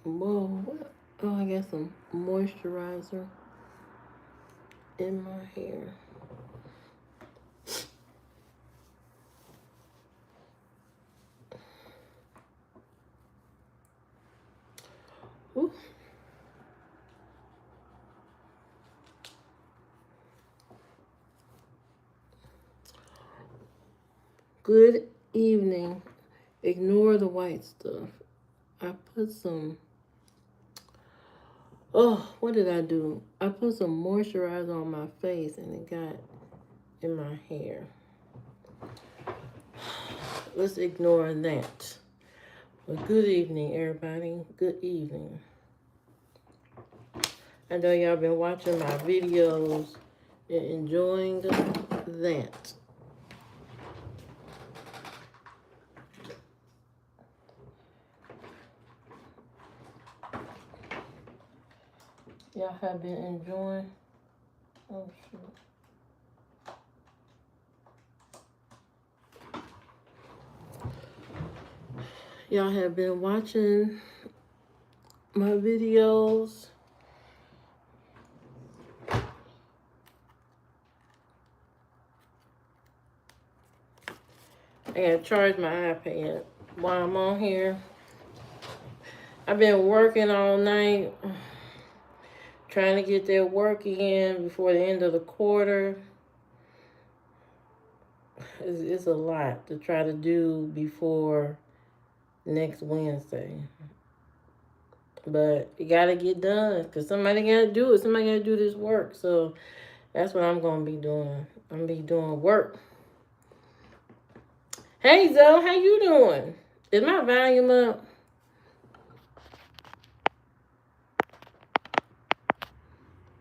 Whoa, what? Oh, I got some moisturizer in my hair. Ooh. Good evening. Ignore the white stuff. I put some, oh, what did I do? I put some moisturizer on my face and it got in my hair. Let's ignore that. Well, good evening, everybody. Good evening. I know y'all been watching my videos and enjoying that. Y'all have been enjoying. Oh, shoot. Y'all have been watching my videos. I gotta charge my iPad while I'm on here. I've been working all night, trying to get that work in before the end of the quarter. It's a lot to try to do before next Wednesday. But it gotta get done because somebody gotta do it. Somebody gotta do this work. So that's what I'm gonna be doing. I'm gonna be doing work. Hey Zoe, how you doing? Is my volume up?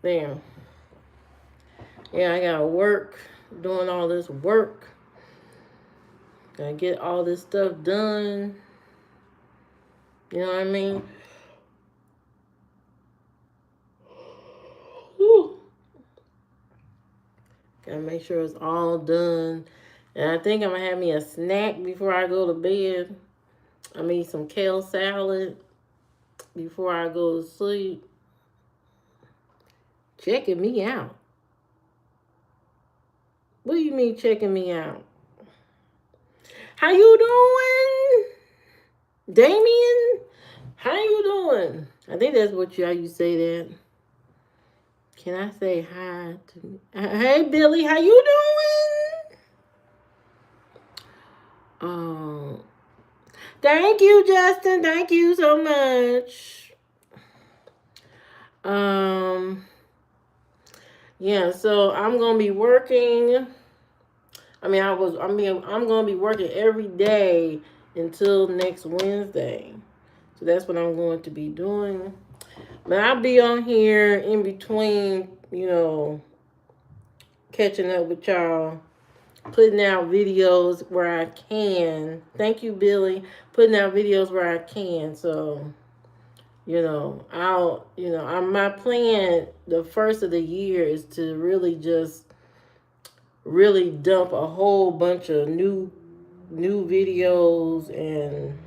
There. Yeah, I gotta work, doing all this work. Gotta get all this stuff done. You know what I mean? Whew. Gotta make sure it's all done. And I think I'm gonna have me a snack before I go to bed. I mean some kale salad before I go to sleep. Checking me out. What do you mean checking me out? How you doing? Damien? How you doing? I think that's how you say that. Can I say hi to Hey Billy, how you doing? Thank you, Justin. Thank you so much. Yeah, so I'm gonna be working. I'm gonna be working every day until next Wednesday. So that's what I'm going to be doing. But I'll be on here in between, catching up with y'all, putting out videos where I can. Thank you, Billy. Putting out videos where I can. So, my plan the first of the year is to really dump a whole bunch of new videos and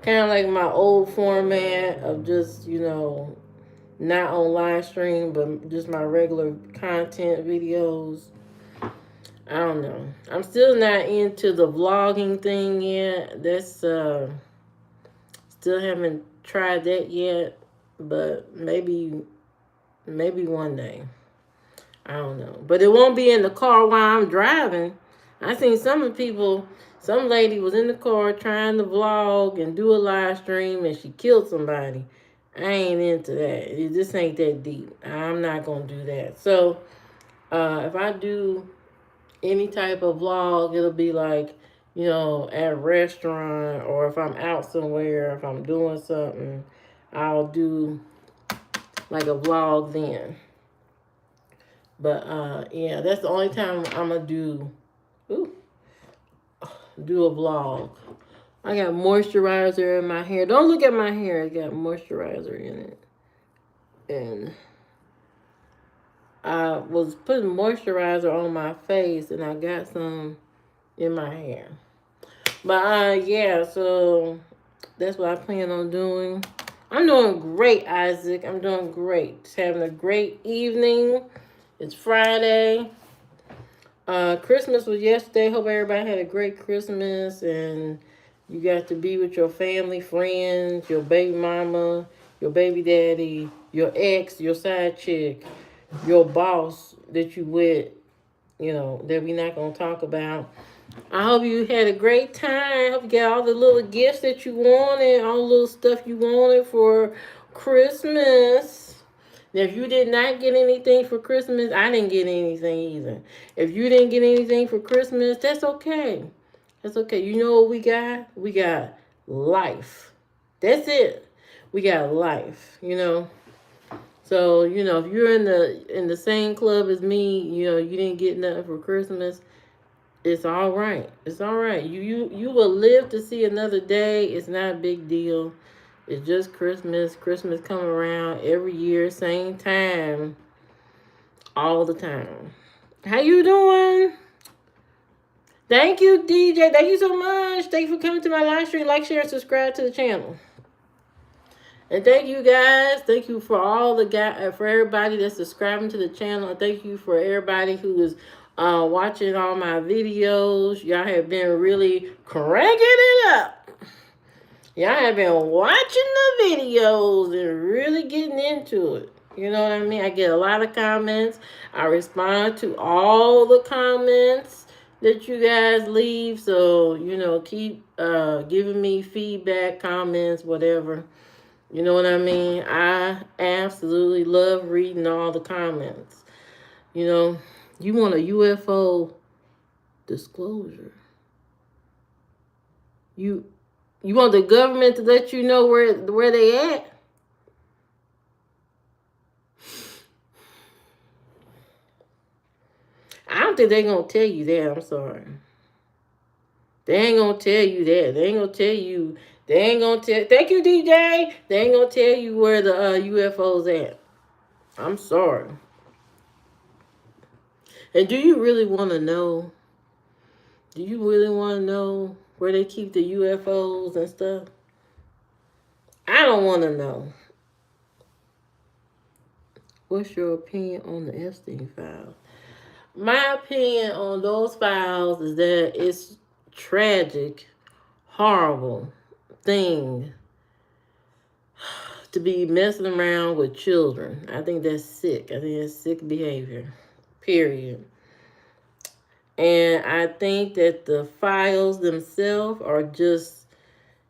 kind of like my old format of just, not on live stream, but just my regular content videos. I don't know. I'm still not into the vlogging thing yet. That's still haven't tried that yet, but maybe one day. I don't know. But it won't be in the car while I'm driving. I seen some lady was in the car trying to vlog and do a live stream and she killed somebody. I ain't into that. It just ain't that deep. I'm not going to do that. So, if I do any type of vlog, it'll be like, at a restaurant, or if I'm out somewhere, if I'm doing something, I'll do like a vlog then. But yeah, that's the only time I'm gonna do a vlog. I got moisturizer in my hair. Don't look at my hair. It got moisturizer in it. And I was putting moisturizer on my face and I got some in my hair. But yeah, so that's what I plan on doing. I'm doing great, Isaac. I'm doing great. Just having a great evening. It's Friday. Christmas was yesterday. Hope everybody had a great Christmas and you got to be with your family, friends, your baby mama, your baby daddy, your ex, your side chick, your boss that you with, that we not gonna talk about. I hope you had a great time. I hope you got all the little gifts that you wanted, all the little stuff you wanted for Christmas. Now, if you did not get anything for Christmas, I didn't get anything either. If you didn't get anything for Christmas, that's okay. That's okay. You know what we got? We got life. That's it. We got life. So, if you're in the same club as me, you didn't get nothing for Christmas, it's all right. It's all right. You will live to see another day. It's not a big deal. It's just Christmas. Christmas come around every year, same time, all the time. How you doing? Thank you, DJ. Thank you so much. Thank you for coming to my live stream. Like, share, and subscribe to the channel. And thank you guys. Thank you for all the guys, for everybody that's subscribing to the channel. And thank you for everybody who is watching all my videos. Y'all have been really cranking it up. Y'all have been watching the videos and really getting into it. You know what I mean? I get a lot of comments. I respond to all the comments that you guys leave. So, keep giving me feedback, comments, whatever. You know what I mean? I absolutely love reading all the comments. You want a UFO disclosure. You want the government to let you know where they at? I don't think they're going to tell you that. I'm sorry. They ain't going to tell you that. They ain't going to tell you. They ain't going to tell. Thank you, DJ. They ain't going to tell you where the UFO's at. I'm sorry. And do you really want to know? Do you really want to know where they keep the UFOs and stuff? I don't want to know. What's your opinion on the Epstein files? My opinion on those files is that it's tragic, horrible thing to be messing around with children. I think that's sick. I think that's sick behavior, period. And I think that the files themselves are just,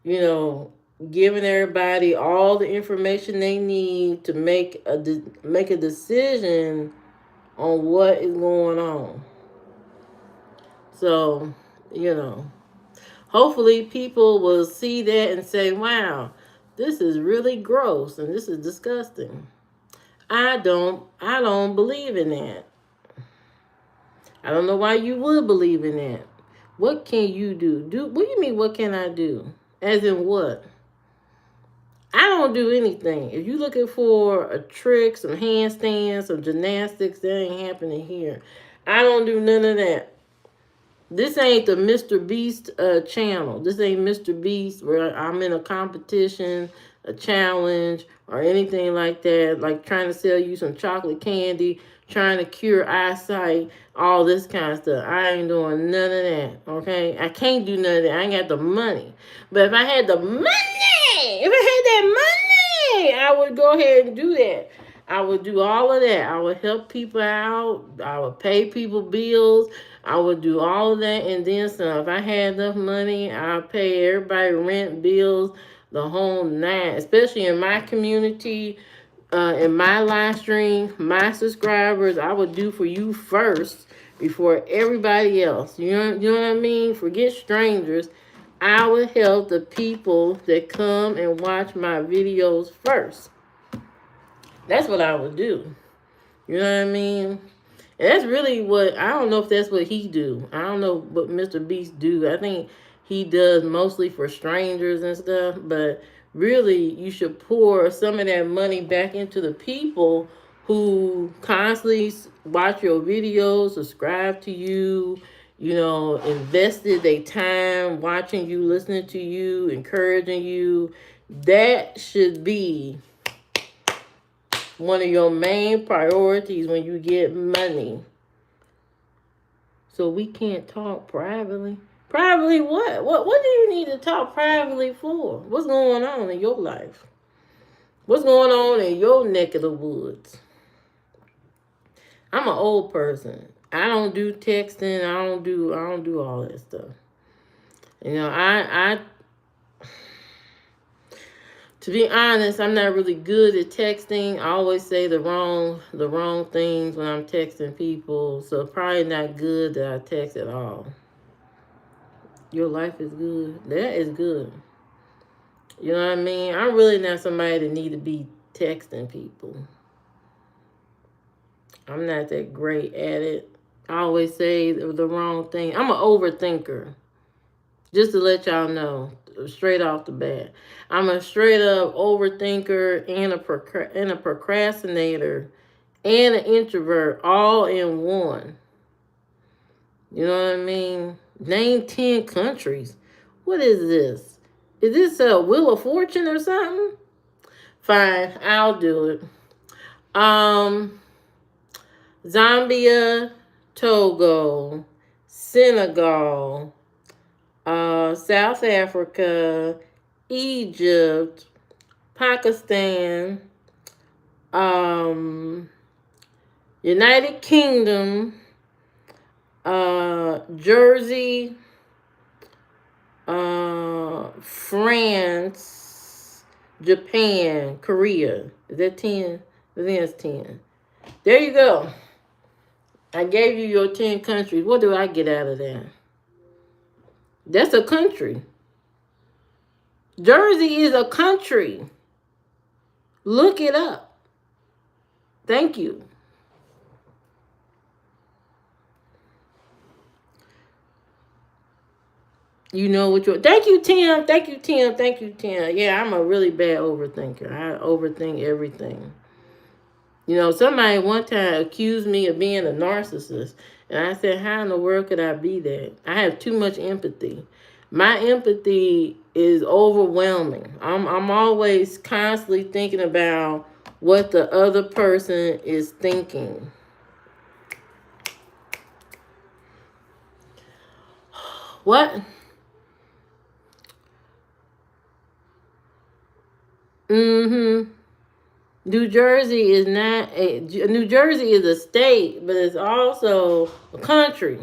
giving everybody all the information they need to make a decision on what is going on. So, hopefully people will see that and say, wow, this is really gross and this is disgusting. I don't believe in that. I don't know why you would believe in that. What can you do? What do you mean, what can I do? As in what? I don't do anything. If you're looking for a trick, some handstands, some gymnastics, that ain't happening here. I don't do none of that. This ain't the Mr. Beast channel. This ain't Mr. Beast where I'm in a competition, a challenge, or anything like that. Like trying to sell you some chocolate candy, trying to cure eyesight, all this kind of stuff. I ain't doing none of that, okay? I can't do none of that. I ain't got the money. But if I had the money, I would go ahead and do that. I would do all of that. I would help people out. I would pay people bills. I would do all of that and then some. If I had enough money, I'd pay everybody rent, bills, the whole nine. Especially in my community, in my live stream, my subscribers, I would do for you first before everybody else. You know what I mean? Forget strangers. I would help the people that come and watch my videos first. That's what I would do. You know what I mean? And that's really what, I don't know if that's what he do. I don't know what Mr. Beast do. I think he does mostly for strangers and stuff. But really, you should pour some of that money back into the people who constantly watch your videos, subscribe to you, invested their time watching you, listening to you, encouraging you. That should be one of your main priorities when you get money. So we can't talk privately. Privately what? What do you need to talk privately for? What's going on in your life? What's going on in your neck of the woods? I'm an old person. I don't do texting. I don't do all that stuff. I to be honest, I'm not really good at texting. I always say the wrong things when I'm texting people. So probably not good that I text at all. Your life is good. That is good. You know what I mean? I'm really not somebody that need to be texting people. I'm not that great at it. I always say the wrong thing. I'm an overthinker. Just to let y'all know, straight off the bat. I'm a straight up overthinker and a procrastinator and an introvert all in one. You know what I mean? Name 10 countries. What is this? Is this a Wheel of Fortune or something? Fine, I'll do it. Zambia, Togo, Senegal, South Africa, Egypt, Pakistan, United Kingdom, Jersey, France, Japan, Korea. Is that 10? I think that's 10. There you go. I gave you your 10 countries. What do I get out of that? That's a country. Jersey is a country. Look it up. Thank you. You know what you're... Thank you, Tim. Thank you, Tim. Thank you, Tim. Yeah, I'm a really bad overthinker. I overthink everything. Somebody one time accused me of being a narcissist. And I said, how in the world could I be that? I have too much empathy. My empathy is overwhelming. I'm always constantly thinking about what the other person is thinking. What? Mm-hmm. New Jersey is not a... New Jersey is a state, but it's also a country.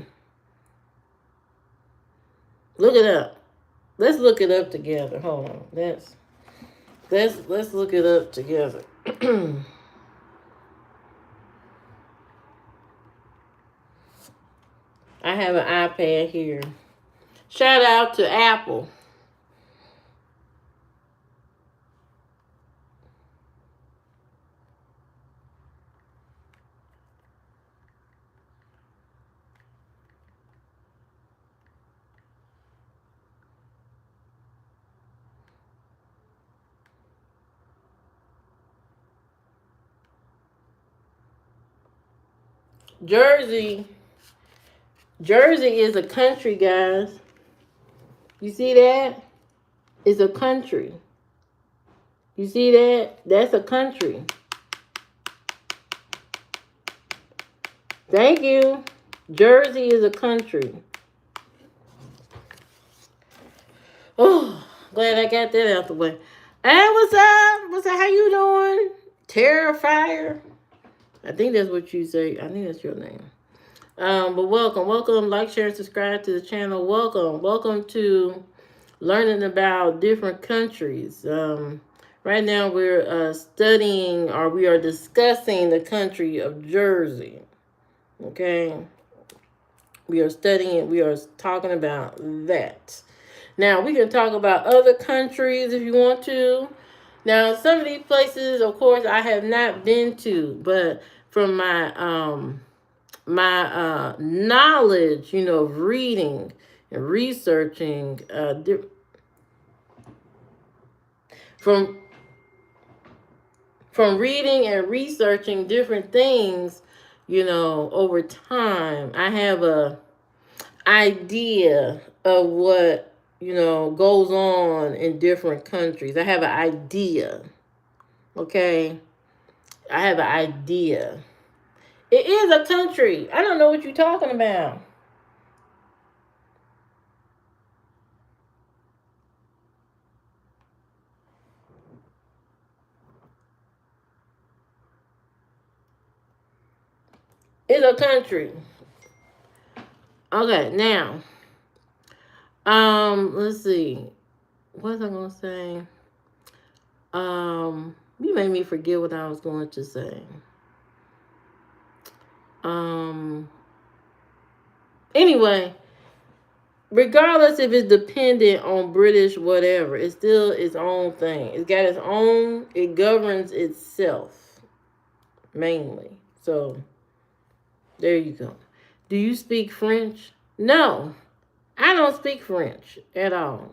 Look it up. Let's look it up together. Hold on. Let's look it up together. I have an iPad here. Shout out to Apple. Jersey is a country, guys. You see that? It's a country. You see that? That's a country. Thank you. Jersey is a country. Oh, glad I got that out the way. Hey, what's up? What's up? How you doing? Terrifier. I think that's what you say. I think that's your name. But welcome. Like, share, and subscribe to the channel. Welcome to learning about different countries. Right now we're studying, or we are discussing, the country of Jersey. Okay, we are talking about that. Now we can talk about other countries if you want to. Now some of these places, of course, I have not been to, but from my knowledge, of reading and researching, from reading and researching different things, over time, I have idea of what, goes on in different countries. I have an idea. Okay? I have an idea. It is a country. I don't know what you're talking about. It's a country. Okay, now, let's see. What was I gonna say? You made me forget what I was going to say. Anyway, regardless if it's dependent on British whatever, it's still its own thing. It's got its own. It governs itself mainly. So there you go. Do you speak French? No, I don't speak French at all.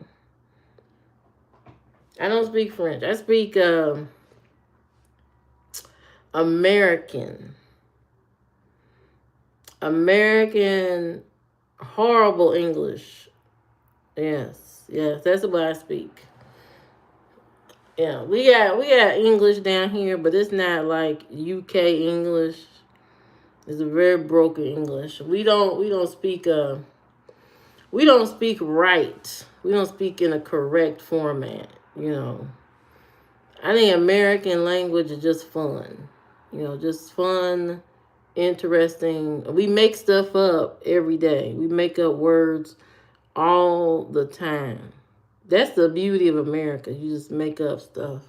I don't speak French. I speak American. American horrible English. Yes, that's what I speak. Yeah, we got English down here, but it's not like UK English. It's a very broken English. We don't speak right. We don't speak in a correct format, I think American language is just fun. Just fun, interesting. We make stuff up every day. We make up words all the time. That's the beauty of America. You just make up stuff.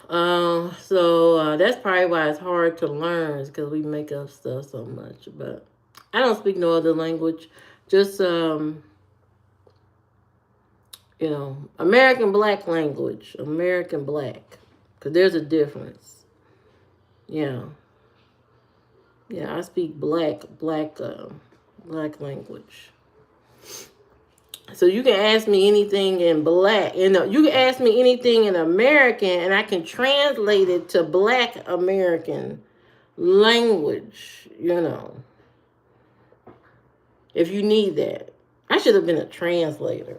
So that's probably why it's hard to learn, is because we make up stuff so much. But I don't speak no other language. Just American Black language. American Black, because there's a difference. Yeah. Yeah, I speak black language. So you can ask me anything in black. You can ask me anything in American, and I can translate it to Black American language, if you need that. I should have been a translator.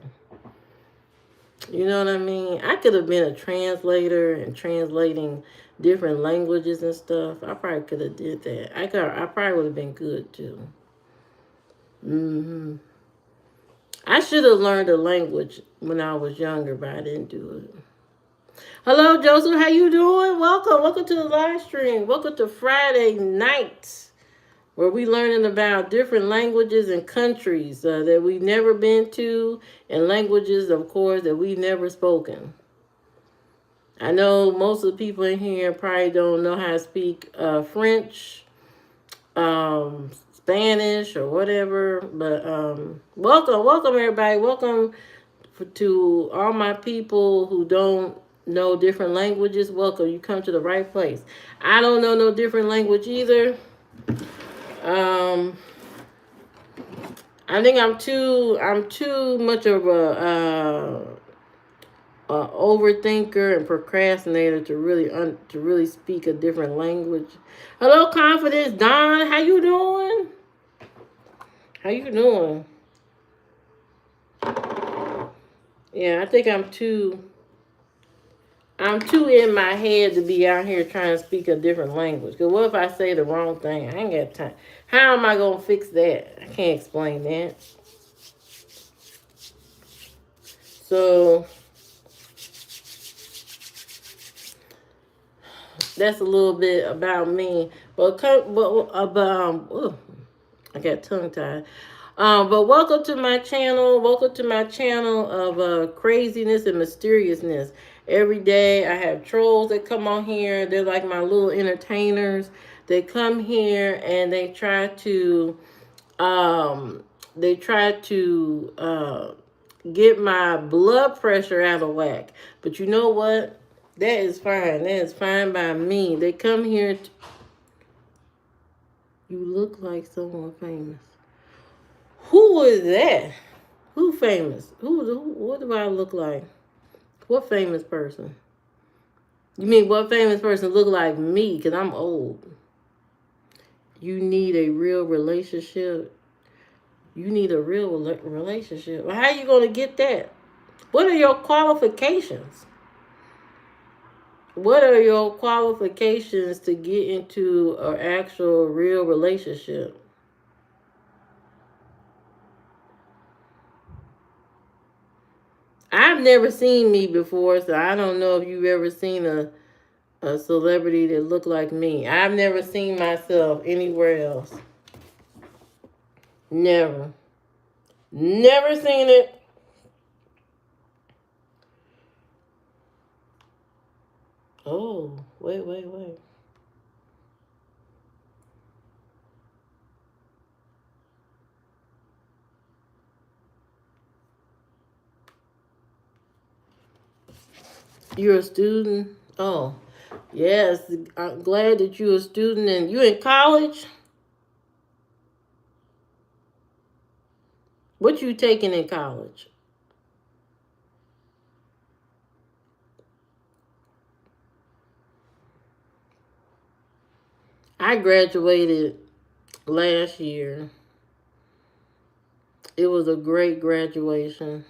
You know what I mean? I could have been a translator and translating different languages and stuff. I probably could have did that. I probably would have been good too. I should have learned a language when I was younger, but I didn't do it. Hello, Joseph. How you doing? Welcome to the live stream. Welcome to Friday night, where we learning about different languages and countries that we've never been to, and languages, of course, that we've never spoken. I know most of the people in here probably don't know how to speak French, Spanish, or whatever. But welcome everybody. Welcome to all my people who don't know different languages. Welcome. You come to the right place. I don't know no different language either. I think I'm too much of a overthinker and procrastinator to really speak a different language. Hello, Confidence Don. How you doing? How you doing? Yeah, I think I'm too in my head to be out here trying to speak a different language. Because what if I say the wrong thing? I ain't got time. How am I going to fix that? I can't explain that. So that's a little bit about me. I got tongue tied. But welcome to my channel. Welcome to my channel of craziness and mysteriousness. Every day I have trolls that come on here. They're like my little entertainers. They come here and they try to get my blood pressure out of whack. But you know what? That is fine. That is fine by me. They come here. You look like someone famous. Who is that? Who famous? What do I look like? What famous person? You mean what famous person look like me? Because I'm old. You need a real relationship. You need a real relationship. Well, how are you going to get that? What are your qualifications? What are your qualifications to get into an actual real relationship? I've never seen me before, so I don't know if you've ever seen a celebrity that looked like me. I've never seen myself anywhere else. Never. Never seen it. Oh, wait. You're a student? Oh, yes. I'm glad that you're a student and you in college. What you taking in college? I graduated last year. It was a great graduation.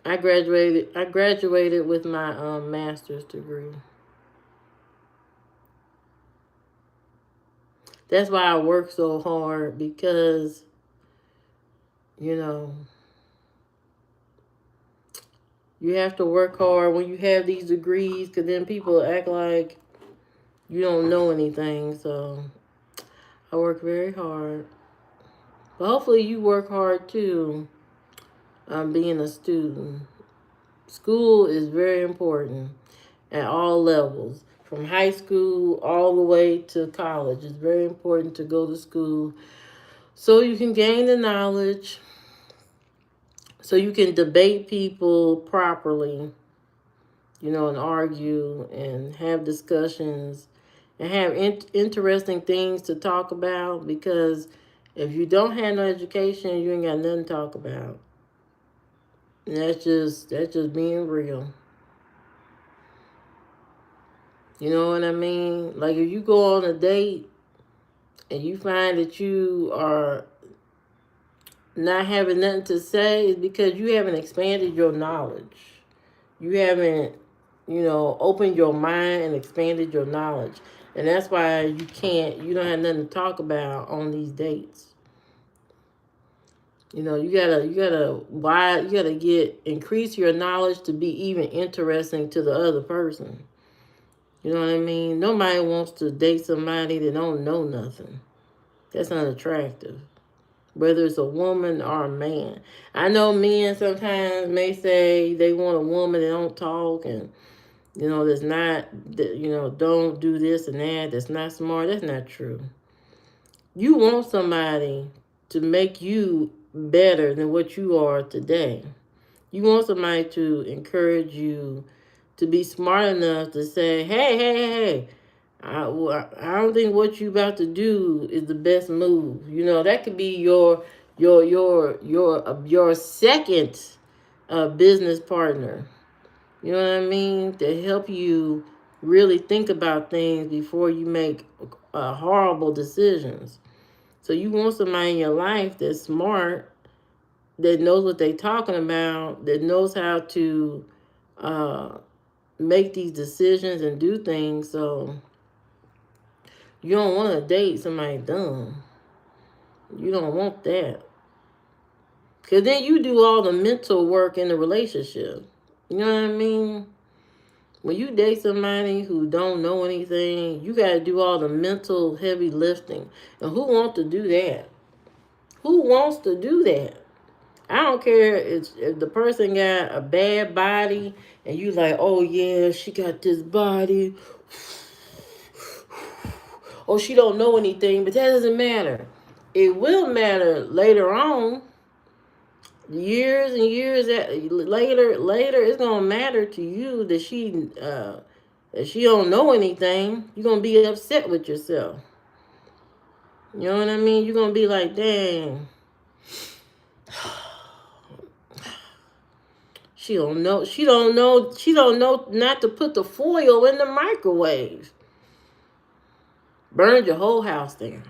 I graduated with my master's degree. That's why I work so hard because, you know, you have to work hard when you have these degrees because then people act like you don't know anything. So I work very hard. But hopefully you work hard too, being a student. School is very important at all levels, from high school all the way to college. It's very important to go to school so you can gain the knowledge, so you can debate people properly, and argue and have discussions and have interesting things to talk about because if you don't have no education, you ain't got nothing to talk about. And that's just being real. You know what I mean? Like if you go on a date and you find that you are not having nothing to say, it's because you haven't expanded your knowledge. You haven't, opened your mind and expanded your knowledge. And that's why you don't have nothing to talk about on these dates. You gotta increase your knowledge to be even interesting to the other person. You know what I mean? Nobody wants to date somebody that don't know nothing. That's unattractive. Whether it's a woman or a man. I know men sometimes may say they want a woman that don't talk and that's not don't do this and that. That's not smart. That's not true. You want somebody to make you better than what you are today. You want somebody to encourage you to be smart enough to say, hey, I don't think what you about to do is the best move. That could be your second business partner. You know what I mean? To help you really think about things before you make horrible decisions. So you want somebody in your life that's smart, that knows what they're talking about, that knows how to uh, make these decisions and do things. So you don't want to date somebody dumb. You don't want that. Because then you do all the mental work in the relationship. You know what I mean? When you date somebody who don't know anything, you got to do all the mental heavy lifting. And who wants to do that? Who wants to do that? I don't care if the person got a bad body and you like, oh yeah, she got this body. Oh, she don't know anything, but that doesn't matter. It will matter later on. Years and years later, it's gonna matter to you that she don't know anything. You're gonna be upset with yourself. You know what I mean? You're gonna be like, dang, she don't know not to put the foil in the microwave. Burned your whole house down.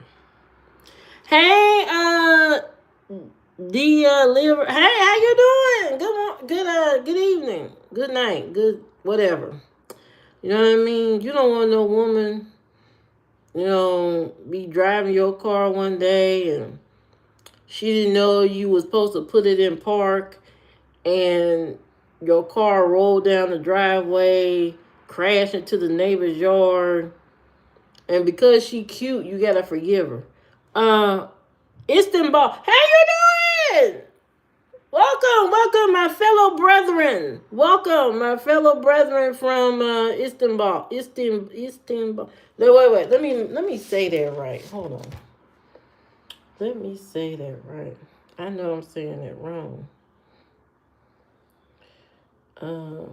Hey, Liv. Hey, how you doing? Good evening, good night, good whatever. You know what I mean? You don't want no woman, be driving your car one day and she didn't know you was supposed to put it in park, and your car rolled down the driveway, crashed into the neighbor's yard, and because she cute, you gotta forgive her. Uh, Istanbul. How you doing? Welcome, my fellow brethren. Welcome, my fellow brethren from Istanbul. Istanbul. Wait. Let me say that right. Hold on. Let me say that right. I know I'm saying it wrong. Uh,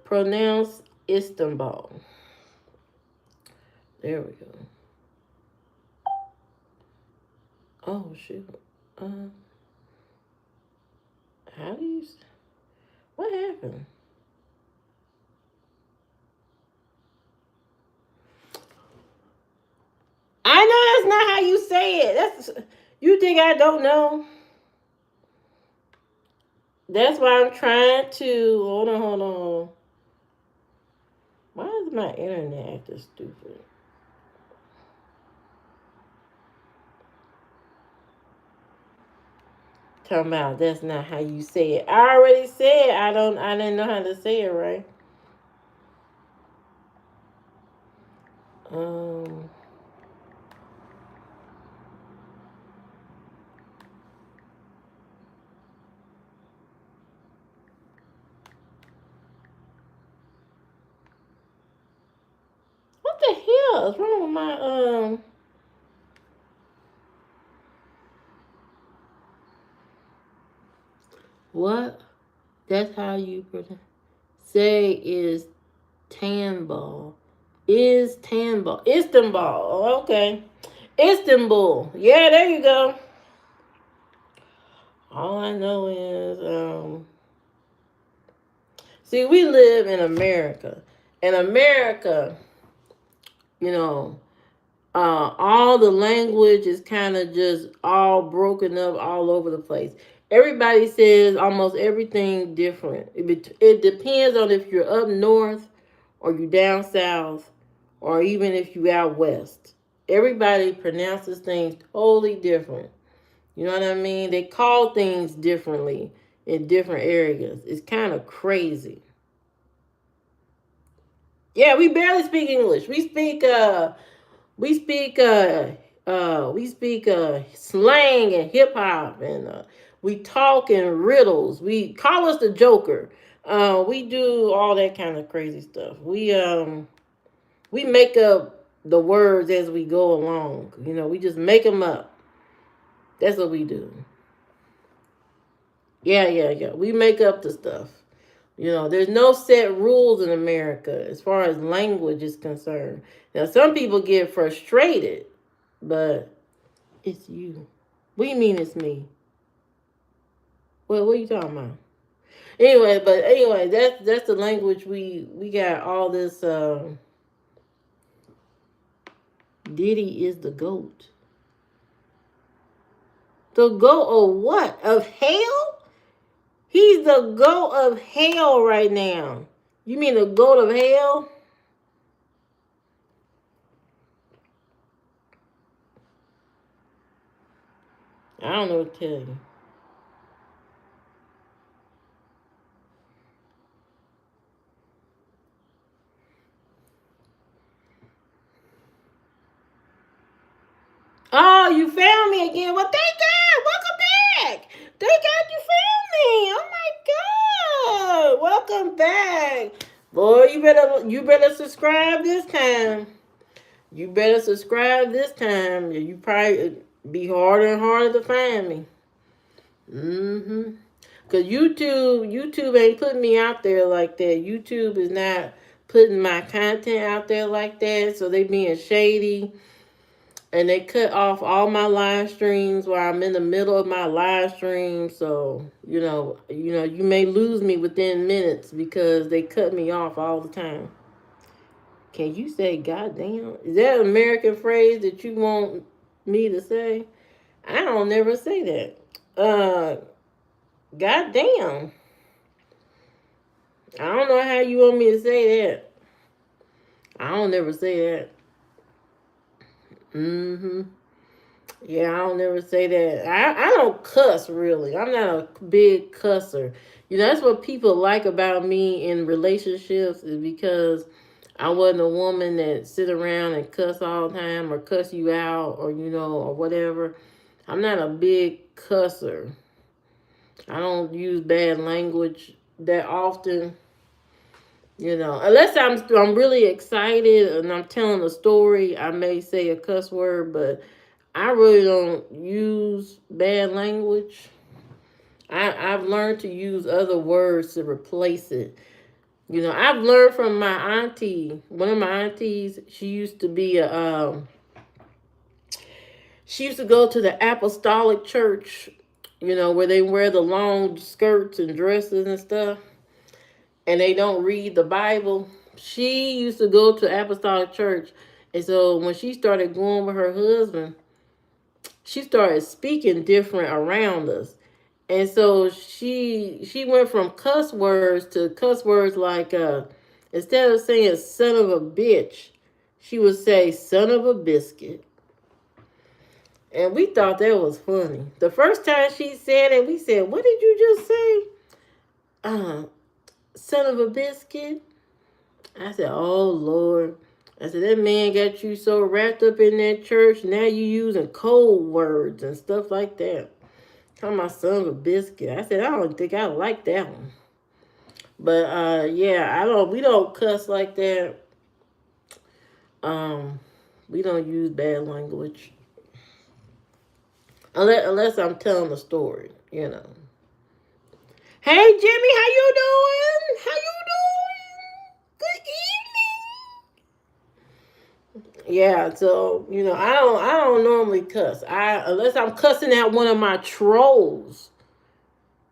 Pronounce Istanbul. There we go. Oh shoot. Uh, how do you? What happened? I know that's not how you say it. That's you think I don't know. That's why I'm trying to hold on. Why is my internet acting stupid? Talking about that's not how you say it. I already said I didn't know how to say it right. Um what the hell is wrong with my what? That's how you say is Tanball. Is Tanball. Istanbul. Oh, okay. Istanbul. Yeah, there you go. All I know is see, we live in America. In America, you know, all the language is kind of just all broken up all over the place. Everybody says almost everything different. It depends on if you're up north or you down south or even if you out west. Everybody pronounces things totally different. You know what I mean? They call things differently in different areas. It's kind of crazy. Yeah, we barely speak English. We speak slang and hip hop, and we talk in riddles. We call us the Joker. We do all that kind of crazy stuff. We make up the words as we go along. We just make them up. That's what we do. Yeah. We make up the stuff. There's no set rules in America as far as language is concerned. Now, some people get frustrated, but it's you. What do you mean it's me? What are you talking about? Anyway, that's the language we got all this. Diddy is the goat. The goat of what? Of hell? He's the goat of hell right now. You mean the goat of hell? I don't know what to tell you. Oh, you found me again. Well, thank God. Welcome back. Thank God you found me. Oh my God. Welcome back. Boy, you better subscribe this time. You better subscribe this time. You probably be harder and harder to find me. Mm-hmm. Cause YouTube ain't putting me out there like that. YouTube is not putting my content out there like that. So they being shady, and they cut off all my live streams while I'm in the middle of my live stream. So you may lose me within minutes because they cut me off all the time. Can you say "goddamn"? Is that an American phrase that you want me to say? I don't never say that. Goddamn. I don't know how you want me to say that. I don't never say that. Mm-hmm. Yeah, I don't never say that. I don't cuss really. I'm not a big cusser. That's what people like about me in relationships is because I wasn't a woman that sit around and cuss all the time or cuss you out or or whatever. I'm not a big cusser. I don't use bad language that often. Unless I'm really excited and I'm telling a story, I may say a cuss word, but I really don't use bad language. I've learned to use other words to replace it. I've learned from my auntie. One of my aunties, she used to go to the apostolic church, where they wear the long skirts and dresses and stuff, and they don't read the Bible. She used to go to apostolic church, and so when she started going with her husband, she started speaking different around us. And so she went from cuss words to cuss words like instead of saying son of a bitch, she would say son of a biscuit. And we thought that was funny. The first time she said it, we said, "What did you just say?" Uh, Son of a biscuit. I said, "Oh Lord." I said, "That man got you so wrapped up in that church, now you using cold words and stuff like that. Talking about son of a biscuit." I said, "I don't think I like that one." But yeah, we don't cuss like that. Um we don't use bad language. Unless I'm telling a story. Hey Jimmy, how you doing? How you doing? Good evening. Yeah, so I don't normally cuss. Unless I'm cussing at one of my trolls.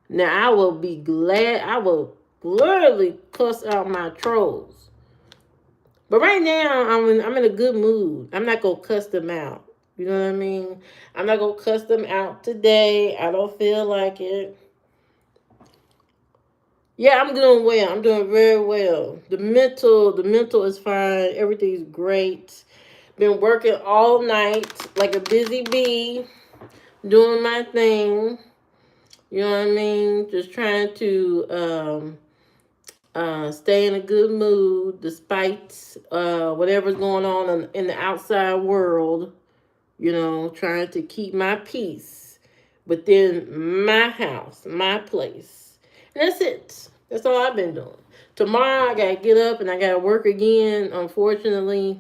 Now I will be glad. I will gladly cuss out my trolls. But right now I'm in a good mood. I'm not gonna cuss them out. You know what I mean? I'm not gonna cuss them out today. I don't feel like it. Yeah, I'm doing well. I'm doing very well. The mental is fine. Everything's great. Been working all night like a busy bee, doing my thing. You know what I mean? Just trying to stay in a good mood despite whatever's going on in the outside world. Trying to keep my peace within my house, my place. And that's it. That's all I've been doing. Tomorrow I gotta get up and I gotta work again, unfortunately.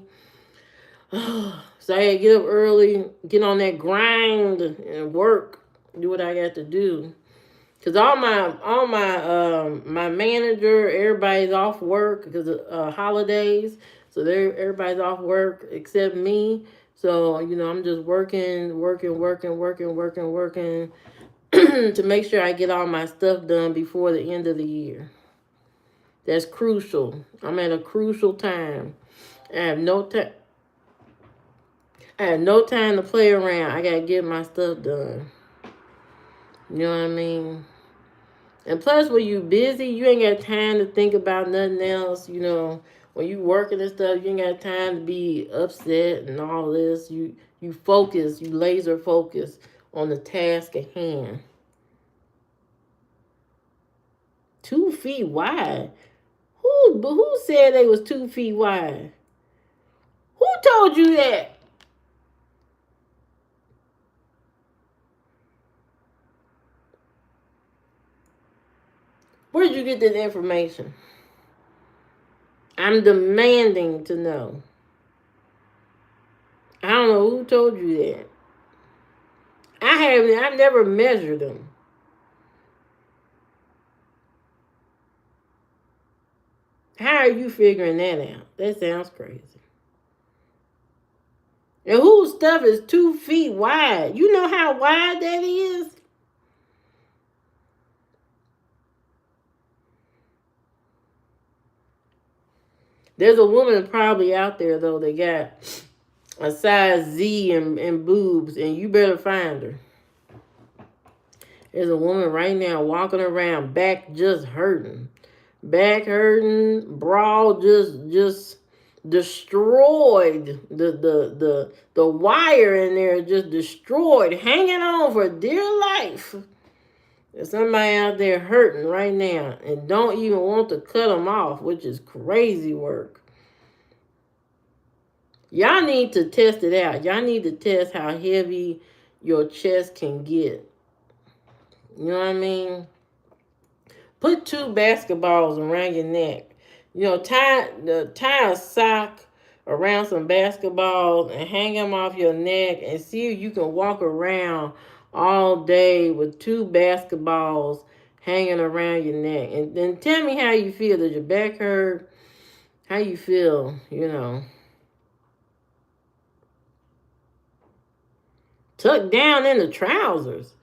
So I gotta get up early, get on that grind and work, do what I got to do. Cause my manager, everybody's off work because of holidays, so everybody's off work except me. So I'm just working to make sure I get all my stuff done before the end of the year. That's crucial. I'm at a crucial time. I have no time. I have no time to play around. I gotta get my stuff done. You know what I mean? And plus, when you busy, you ain't got time to think about nothing else. When you working and stuff, you ain't got time to be upset and all this. You focus, you laser focus on the task at hand. 2 feet wide. Who said they was 2 feet wide? Who told you that? Where'd you get that information? I'm demanding to know. I don't know who told you that. I've never measured them. How are you figuring that out? That sounds crazy. And whose stuff is 2 feet wide? You know how wide that is? There's a woman probably out there though that got a size Z and boobs, and you better find her. There's a woman right now walking around, back just hurting, back hurting, bra just destroyed. The wire in there just destroyed, hanging on for dear life. There's somebody out there hurting right now and don't even want to cut them off, which is crazy work. Y'all need to test it out. Y'all need to test how heavy your chest can get. You know what I mean? Put 2 basketballs around your neck. You know, tie a sock around some basketballs and hang them off your neck and see if you can walk around all day with 2 basketballs hanging around your neck. And then tell me how you feel. Does your back hurt? How you feel, you know? Tucked down in the trousers.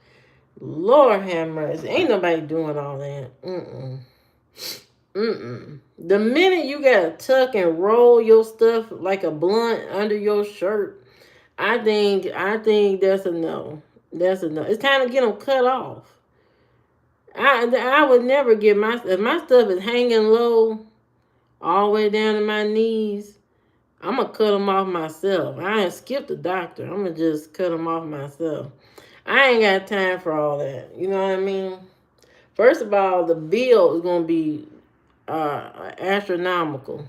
Lord have mercy. Ain't nobody doing all that. The minute you gotta tuck and roll your stuff like a blunt under your shirt, I think that's a no. That's a no. It's time to get them cut off. I would never get if my stuff is hanging low all the way down to my knees. I'm gonna cut them off myself. I ain't skip the doctor. I'm gonna just cut them off myself. I ain't got time for all that. You know what I mean? First of all, the bill is gonna be astronomical.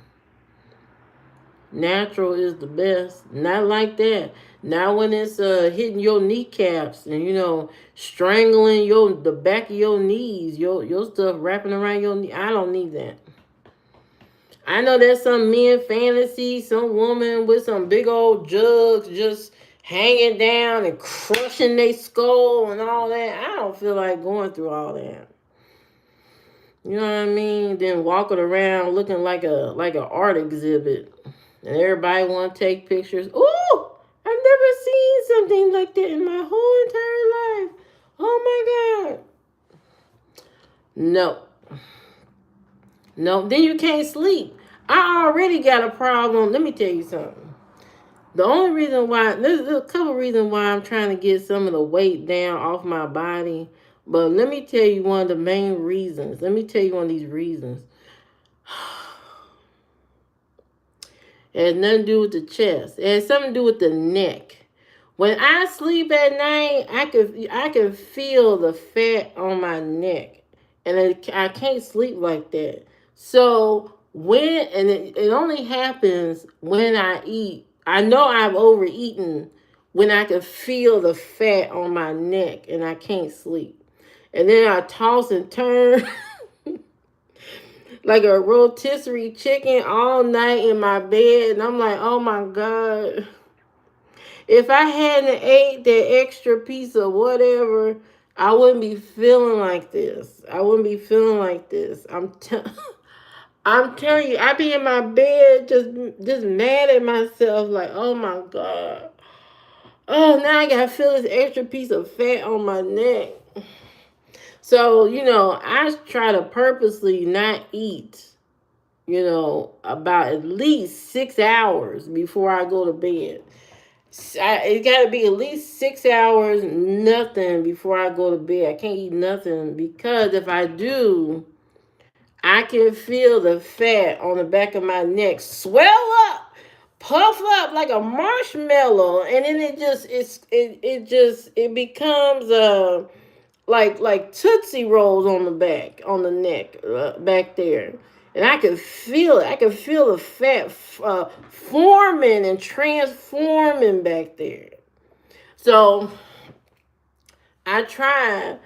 Natural is the best. Not like that. Not when it's hitting your kneecaps and strangling the back of your knees, your stuff wrapping around your knee. I don't need that. I know there's some men fantasy, some woman with some big old jugs just hanging down and crushing their skull and all that. I don't feel like going through all that. You know what I mean? Then walking around looking like an art exhibit, and everybody want to take pictures. Ooh, I've never seen something like that in my whole entire life. Oh my God. No. No, then you can't sleep. I already got a problem. Let me tell you something. The only reason why, there's a couple reasons why I'm trying to get some of the weight down off my body. But let me tell you one of the main reasons. Let me tell you one of these reasons. It has nothing to do with the chest. It has something to do with the neck. When I sleep at night, I can feel the fat on my neck. And I can't sleep like that. So it only happens when I eat. I know I've overeaten when I can feel the fat on my neck and I can't sleep. And then I toss and turn like a rotisserie chicken all night in my bed. And I'm like, oh my God. If I hadn't ate that extra piece of whatever, I wouldn't be feeling like this. I'm telling you, I be in my bed just mad at myself, like, oh my God. Oh, now I gotta feel this extra piece of fat on my neck. So, I try to purposely not eat, about at least 6 hours before I go to bed. It got to be at least 6 hours, nothing before I go to bed. I can't eat nothing because if I do, I can feel the fat on the back of my neck swell up, puff up like a marshmallow, and then it becomes like Tootsie Rolls on the neck, back there. And I can feel it. I can feel the fat forming and transforming back there. So I try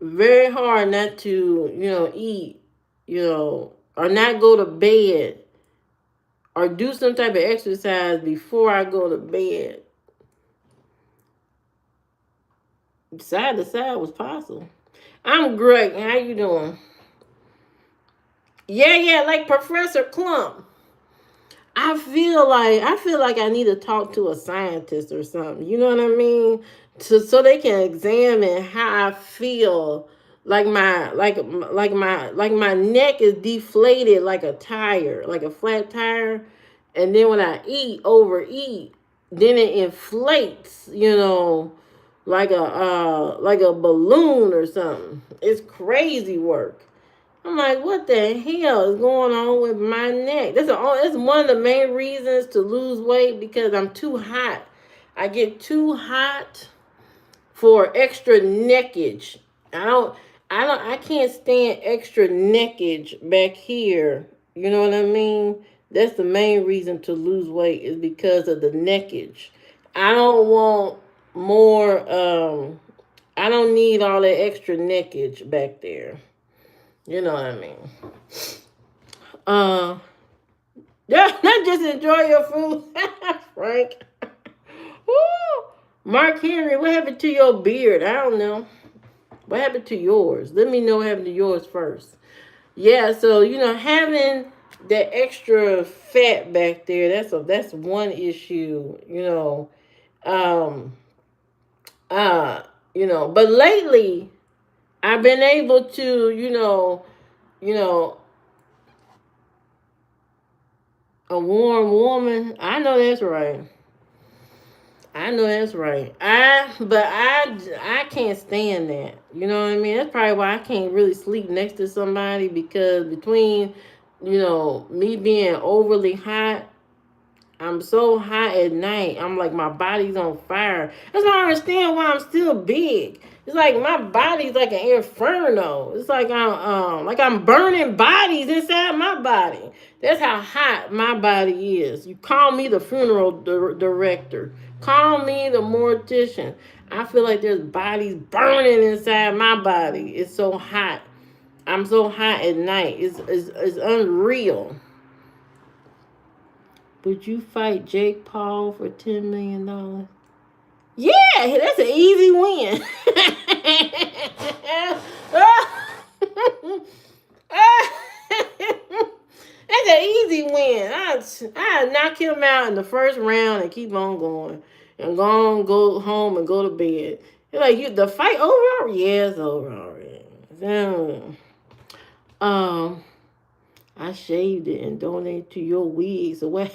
very hard not to, eat, or not go to bed or do some type of exercise before I go to bed. Side to side was possible. I'm great. How you doing? Yeah, like Professor Clump. I feel like I need to talk to a scientist or something. You know what I mean? So they can examine how I feel. Like my neck is deflated like a tire, like a flat tire. And then when I overeat, then it inflates, like a balloon or something. It's crazy work. I'm like, what the hell is going on with my neck? That's one of the main reasons to lose weight, because I'm too hot. I get too hot for extra neckage. I don't I can't stand extra neckage back here. You know what I mean? That's the main reason to lose weight, is because of the neckage. I don't want more I don't need all that extra neckage back there. You know what I mean? Uh yeah, not just enjoy your food, Frank. Woo! Mark Henry, what happened to your beard? I don't know. What happened to yours? Let me know what happened to yours first. Yeah, so having that extra fat back there, that's one issue, Um uh but lately I've been able to, you know, a warm woman. I know that's right. I know that's right. I can't stand that. You know what I mean? That's probably why I can't really sleep next to somebody, because between, me being overly hot, I'm so hot at night. I'm like, my body's on fire. That's why I understand why I'm still big. It's like my body's like an inferno. It's like I'm burning bodies inside my body. That's how hot my body is. You call me the funeral director. Call me the mortician. I feel like there's bodies burning inside my body. It's so hot. I'm so hot at night. It's unreal. Would you fight Jake Paul for $10 million? Yeah, that's an easy win. That's an easy win. I knock him out in the first round and keep on going, and go home and go to bed. You're like, the fight over? Yeah, it's over already. Um, I shaved it and donated to your wigs. So what?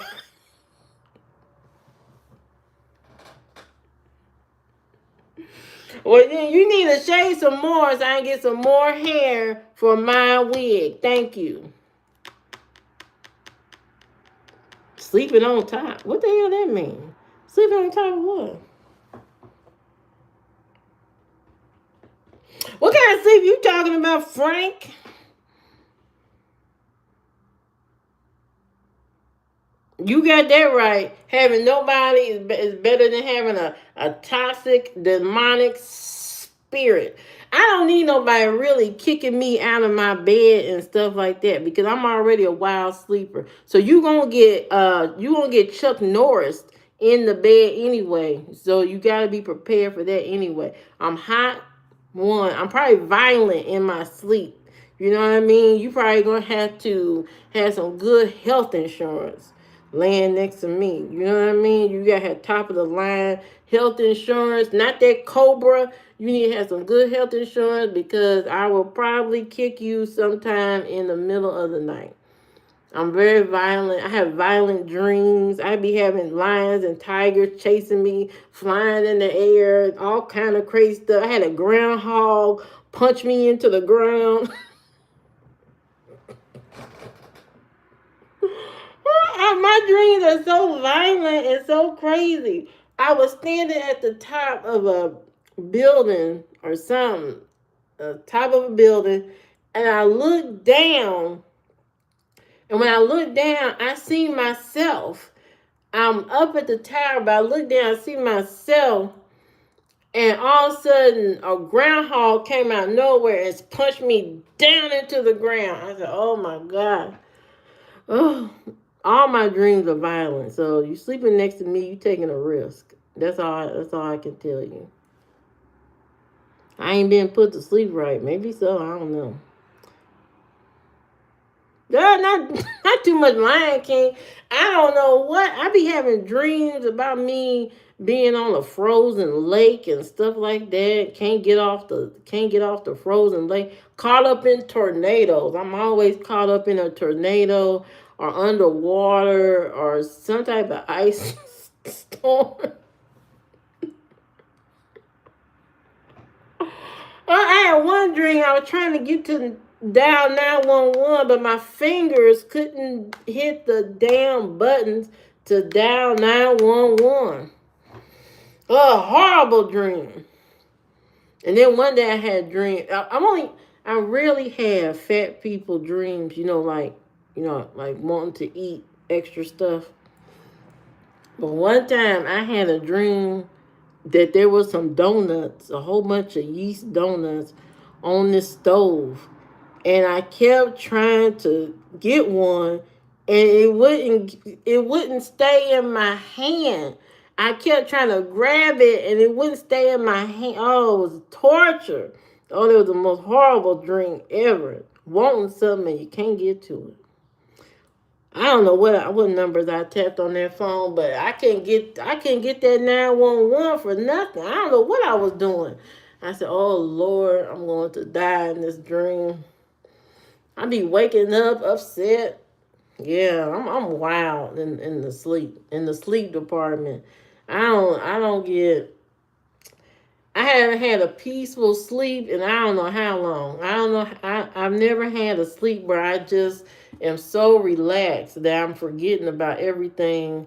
Well, then you need to shave some more so I can get some more hair for my wig. Thank you. Sleeping on top. What the hell that mean? Sleeping on top of what? What kind of sleep you talking about, Frank? You got that right. Having nobody is better than having a toxic, demonic spirit. I don't need nobody really kicking me out of my bed and stuff like that, because I'm already a wild sleeper. So you gonna get Chuck Norris in the bed anyway. So you gotta be prepared for that anyway. I'm hot. One, I'm probably violent in my sleep. You know what I mean? You probably gonna have to have some good health insurance laying next to me. You know what I mean? You gotta have top of the line health insurance, not that Cobra. You need to have some good health insurance, because I will probably kick you sometime in the middle of the night. I'm very violent. I have violent dreams. I be having lions and tigers chasing me, flying in the air, all kind of crazy stuff. I had a groundhog punch me into the ground. My dreams are so violent and so crazy. I was standing at the top of a building or something, top of a building, and I looked down. And when I looked down, I see myself. I'm up at the tower, but I look down, I see myself, and all of a sudden, a groundhog came out of nowhere and punched me down into the ground. I said, "Oh my God!" Oh, all my dreams are violent. So you sleeping next to me, you taking a risk. That's all I can tell you. I ain't been put to sleep right. Maybe so. I don't know. Not not too much Lion King. I don't know what. I be having dreams about me being on a frozen lake and stuff like that. Can't get off the frozen lake. Caught up in tornadoes. I'm always caught up in a tornado or underwater or some type of ice storm. I had one dream. I was trying to get to dial 911, but my fingers couldn't hit the damn buttons to dial 911. A horrible dream. And then one day I had a dream. I rarely have fat people dreams. Like wanting to eat extra stuff. But one time I had a dream that there was some donuts, a whole bunch of yeast donuts on this stove. And I kept trying to get one and it wouldn't stay in my hand. I kept trying to grab it and it wouldn't stay in my hand. Oh, it was torture. Oh, it was the most horrible dream ever. Wanting something and you can't get to it. I don't know what numbers I tapped on that phone, but I can't get that 911 for nothing. I don't know what I was doing. I said, "Oh Lord, I'm going to die in this dream." I be waking up upset. Yeah, I'm wild in the sleep department. I haven't had a peaceful sleep and I don't know how long. I don't know. I've never had a sleep where I just am so relaxed that I'm forgetting about everything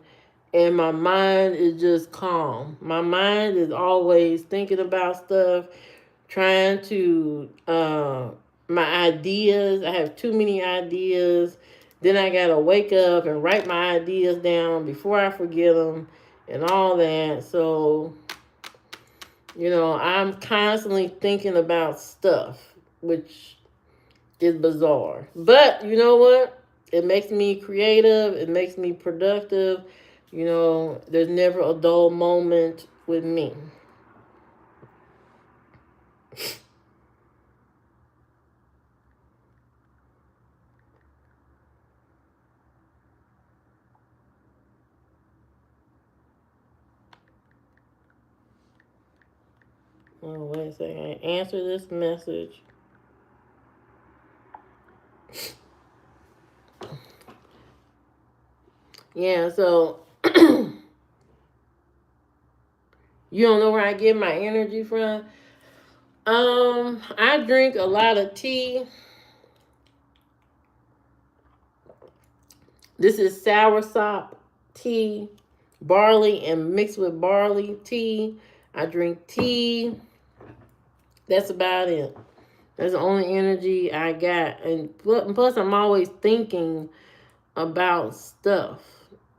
and my mind is just calm. My mind is always thinking about stuff, trying to my ideas. I have too many ideas. Then I gotta wake up and write my ideas down before I forget them and all that. So I'm constantly thinking about stuff, which is bizarre. But you know what? It makes me creative. It makes me productive. There's never a dull moment with me. Oh, wait a second. Answer this message. Yeah, so you don't know where I get my energy from? I drink a lot of tea. This is soursop tea, barley and mixed with barley tea. I drink tea. That's about it. That's the only energy I got. And plus, I'm always thinking about stuff.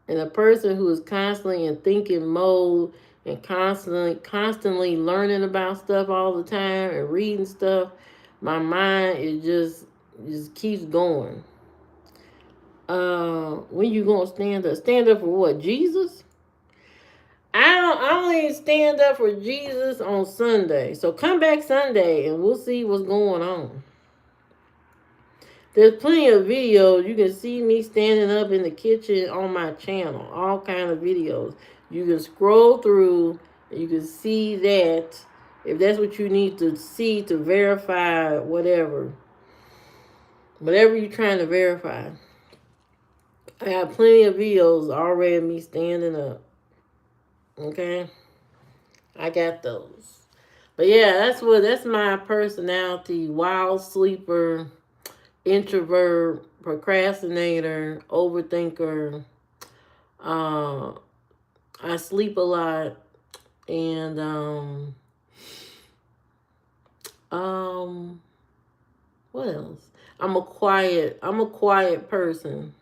And a person who is constantly in thinking mode and constantly learning about stuff all the time and reading stuff, my mind is just keeps going. When you gonna stand up? Stand up for what? Jesus? I only stand up for Jesus on Sunday. So come back Sunday and we'll see what's going on. There's plenty of videos. You can see me standing up in the kitchen on my channel. All kind of videos. You can scroll through. You can see that if that's what you need to see to verify whatever. Whatever you're trying to verify. I have plenty of videos already of me standing up. Okay? I got those. But yeah, that's my personality. Wild sleeper, introvert, procrastinator, overthinker. Uh, I sleep a lot, and um, what else? I'm a quiet person.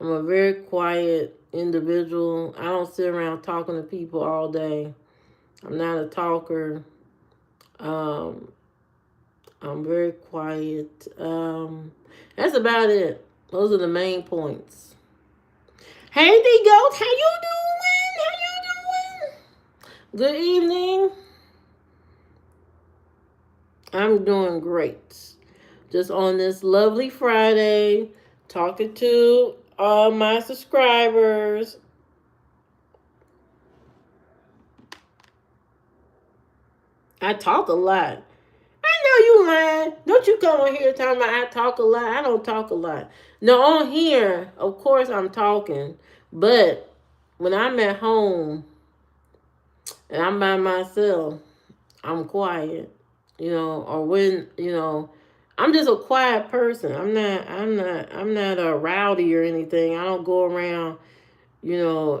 I'm a very quiet individual. I don't sit around talking to people all day. I'm not a talker. Um, I'm very quiet. That's about it. Those are the main points. Hey, D Goat, how you doing? How you doing? Good evening. I'm doing great. Just on this lovely Friday, talking to all my subscribers. I talk a lot. I know you lying. Don't you come on here talking about I talk a lot. I don't talk a lot. No, on here, of course I'm talking, but when I'm at home and I'm by myself, I'm quiet, or when, I'm just a quiet person. I'm not a rowdy or anything. I don't go around,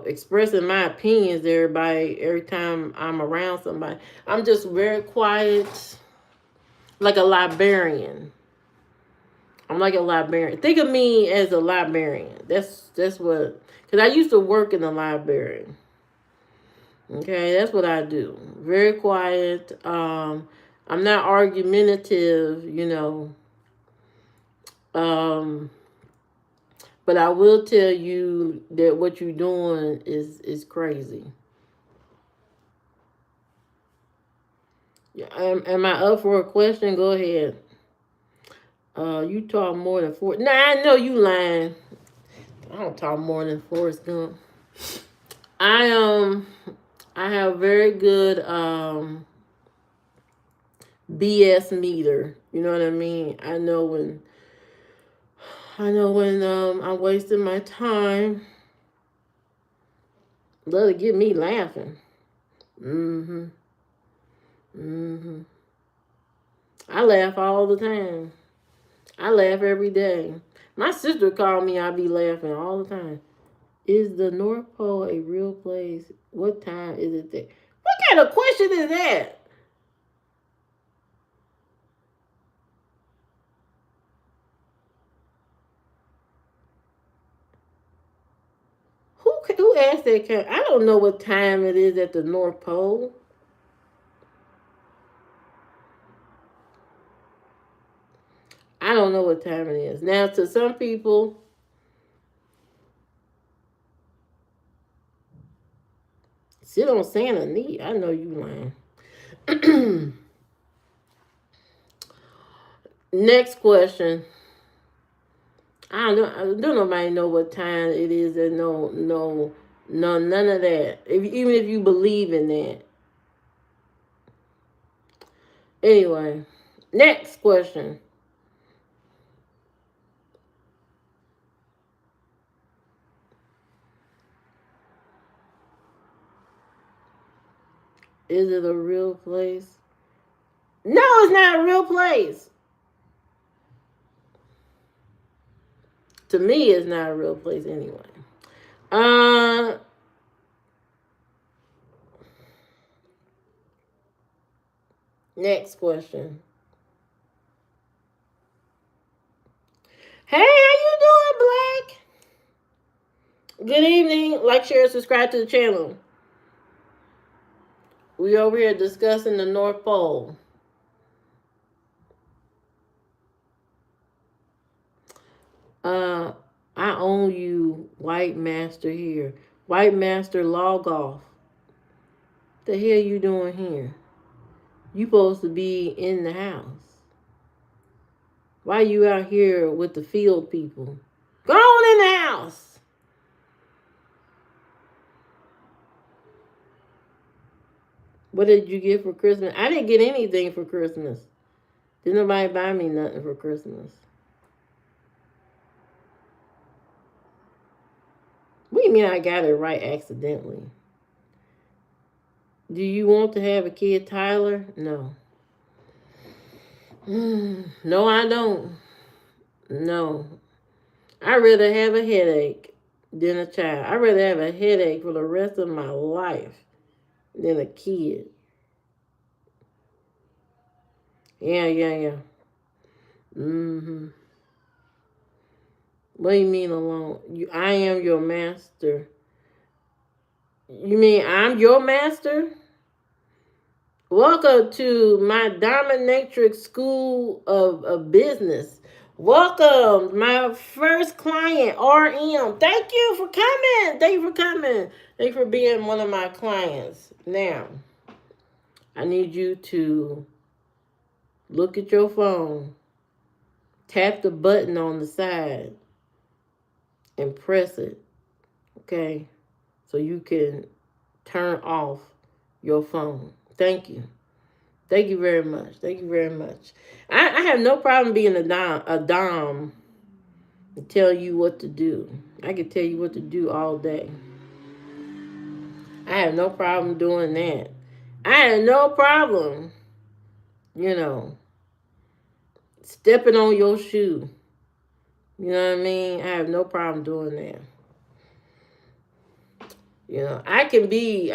expressing my opinions to everybody every time I'm around somebody. I'm just very quiet, like a librarian. I'm like a librarian. Think of me as a librarian. That's what, because I used to work in the library. Okay, that's what I do. Very quiet. I'm not argumentative, Um, but I will tell you that what you're doing is crazy. Yeah, am I up for a question? Go ahead. You talk more than four. Nah, I know you lying. I don't talk more than Forrest Gump. I I have very good BS meter. You know what I mean? I know when I'm wasting my time. Let it get me laughing. Mm-hmm. Mm-hmm. I laugh all the time. I laugh every day. My sister called me, I be laughing all the time. Is the North Pole a real place? What time is it there? What kind of question is that? Who asked that? I don't know what time it is at the North Pole. I don't know what time it is. Now, to some people, sit on Santa knee. I know you lying. Next question. I don't nobody know what time it is, and none of that. Even if you believe in that. Anyway, next question. Is it a real place? No, it's not a real place. To me, it's not a real place anyway. Uh, Next question. Hey, how you doing, Black? Good evening. Like, share, subscribe to the channel. We over here discussing the North Pole. Uh, I own you, White Master here. White Master, log off. The hell you doing here? You supposed to be in the house. Why you out here with the field people? Go on in the house. What did you get for Christmas? I didn't get anything for Christmas. Didn't nobody buy me nothing for Christmas. What do you mean I got it right accidentally? Do you want to have a kid, Tyler? No. No, I don't. No. I'd rather have a headache than a child. I'd rather have a headache for the rest of my life than a kid. Yeah. Mm-hmm. What do you mean alone? I am your master. You mean I'm your master? Welcome to my dominatrix school of business. Welcome, my first client, RM. Thank you for coming. Thank you for coming. Thank you for being one of my clients. Now, I need you to look at your phone, tap the button on the side, and press it. Okay? So you can turn off your phone. Thank you. Thank you very much. Thank you very much. I have no problem being a dom and tell you what to do. I can tell you what to do all day. I have no problem doing that. I have no problem, you know, stepping on your shoe. You know what I mean? I have no problem doing that. You know, I can be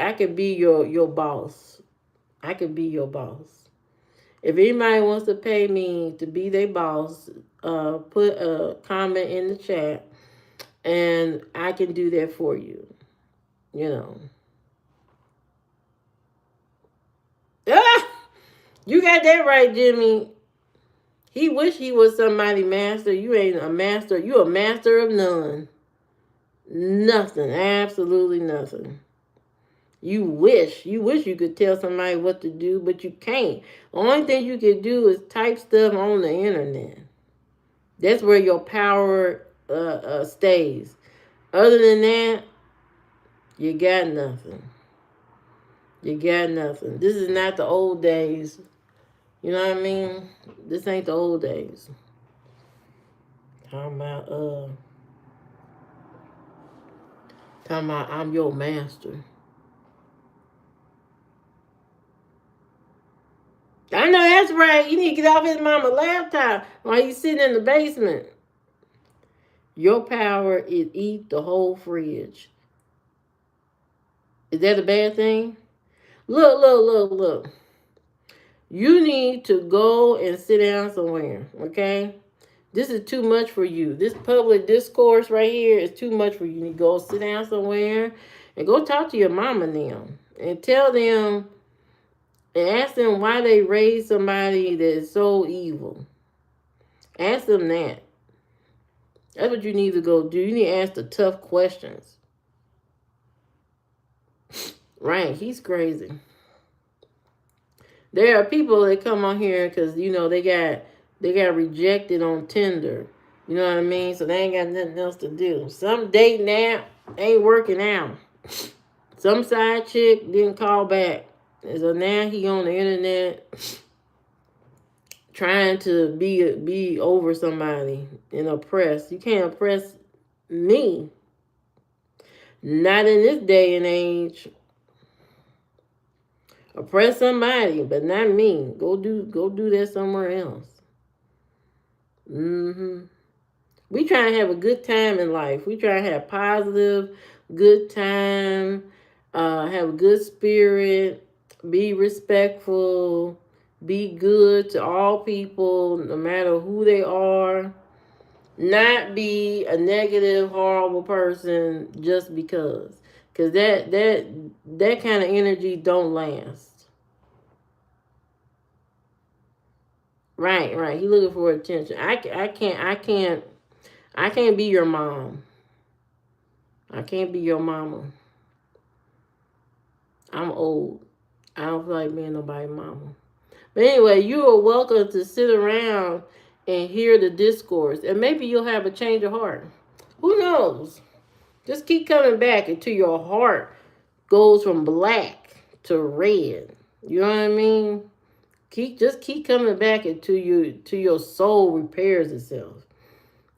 your boss. I can be your boss. If anybody wants to pay me to be their boss, put a comment in the chat and I can do that for you. You know. Ah! You got that right, Jimmy. He wish he was somebody master. You ain't a master. You a master of none. Nothing. Absolutely nothing. You wish you could tell somebody what to do, but you can't. The only thing you can do is type stuff on the internet. That's where your power stays. Other than that, you got nothing. You got nothing. This is not the old days. You know what I mean? This ain't the old days. Talking about I'm your master. I know that's right. You need to get off his mama laptop while he's sitting in the basement. Your power is eat the whole fridge. Is that a bad thing? Look. You need to go and sit down somewhere, okay? This is too much for you. This public discourse right here is too much for you. You need to go sit down somewhere and go talk to your mama now and tell them and ask them why they raised somebody that is so evil. Ask them that. That's what you need to go do. You need to ask the tough questions. Right, he's crazy. There are people that come on here because they got rejected on Tinder. You know what I mean? So they ain't got nothing else to do. Some dating app ain't working out. Some side chick didn't call back. And so now he on the internet trying to be over somebody and oppress. You can't oppress me. Not in this day and age. Oppress somebody, but not me. Go do that somewhere else. We try to have a good time in life. We try to have positive, good time, have a good spirit, be respectful, be good to all people, no matter who they are. Not be a negative, horrible person just because. Because that kind of energy don't last. Right. He looking for attention. I can't be your mom. I can't be your mama. I'm old. I don't feel like being nobody's mama. But anyway, you are welcome to sit around and hear the discourse. And maybe you'll have a change of heart. Who knows? Just keep coming back until your heart goes from black to red. You know what I mean? Keep coming back until your soul repairs itself.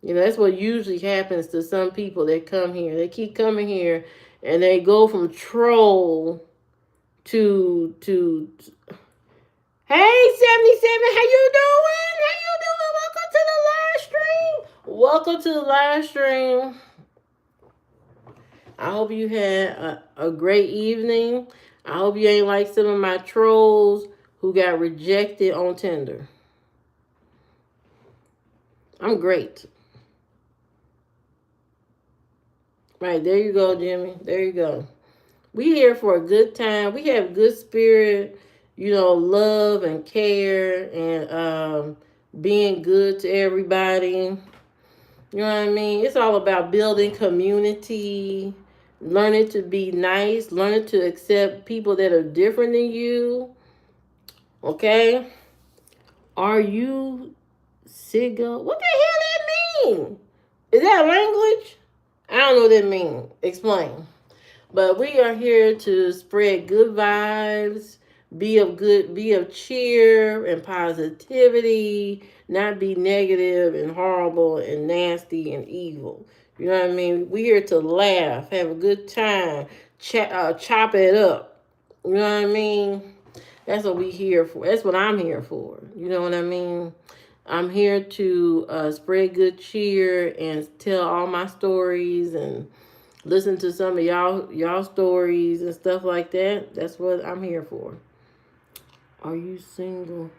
That's what usually happens to some people that come here. They keep coming here and they go from troll to hey 77, how you doing? Welcome to the live stream. Welcome to the live stream. I hope you had a great evening. I hope you ain't like some of my trolls who got rejected on Tinder. I'm great. Right, there you go, Jimmy. There you go. We here for a good time. We have good spirit, love and care and being good to everybody. You know what I mean? It's all about building community, learning to be nice, learning to accept people that are different than you. Okay? Are you single? What the hell that mean? Is that language? I don't know what that means. Explain. But we are here to spread good vibes, be of cheer and positivity, not be negative and horrible and nasty and evil. You know what I mean? We're here to laugh, have a good time, chop it up. You know what I mean? That's what we here for. That's what I'm here for. You know what I mean? I'm here to spread good cheer and tell all my stories and listen to some of y'all stories and stuff like that. That's what I'm here for. Are you single?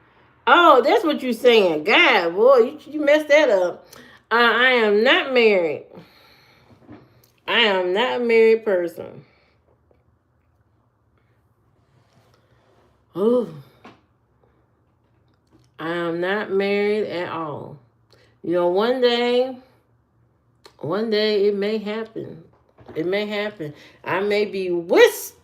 Oh, that's what you saying. God, boy, you messed that up. I am not married. I am not a married person. Oh, I am not married at all. You know, one day it may happen. It may happen. I may be whisked